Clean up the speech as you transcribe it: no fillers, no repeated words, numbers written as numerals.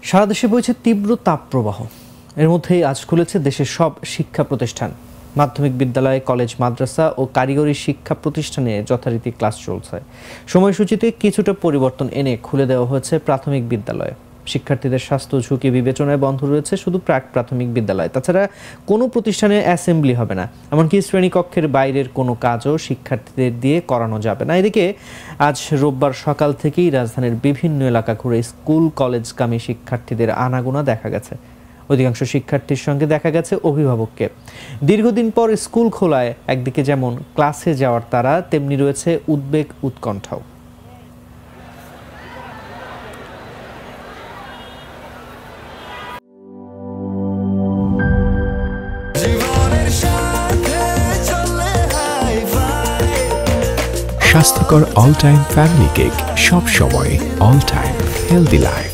সারা দেশে বইছে তীব্র তাপপ্রবাহ। এর মধ্যেই আজ খুলেছে দেশের সব শিক্ষা প্রতিষ্ঠান। মাধ্যমিক বিদ্যালয়, কলেজ, মাদ্রাসা ও কারিগরি শিক্ষা প্রতিষ্ঠানে যথারীতি ক্লাস চলছে। সময়সূচিতে কিছুটা পরিবর্তন এনে খুলে দেওয়া হয়েছে প্রাথমিক বিদ্যালয়। শিক্ষার্থীদের স্বাস্থ্য ঝুঁকি বিবেচনায় বন্ধ রয়েছে শুধু প্রাথমিক বিদ্যালয়। তাছাড়া কোনো প্রতিষ্ঠানে অ্যাসেম্বলি হবে না, এমনকি শ্রেণীকক্ষের বাইরের কোনো কাজও শিক্ষার্থীদের দিয়ে করানো যাবে না। এদিকে আজ রোববার সকাল থেকেই রাজধানীর বিভিন্ন এলাকা ঘুরে স্কুল কলেজগামী শিক্ষার্থীদের আনাগোনা দেখা গেছে। অধিকাংশ শিক্ষার্থীর সঙ্গে দেখা গেছে অভিভাবককে। দীর্ঘদিন পর স্কুল খোলায় একদিকে যেমন ক্লাসে যাওয়ার তাড়া, তেমনি রয়েছে উদ্বেগ উৎকণ্ঠাও। স্বাস্থ্যকর অল টাইম ফ্যামিলি কেক, সব সময় অল টাইম হেলদি লাইফ।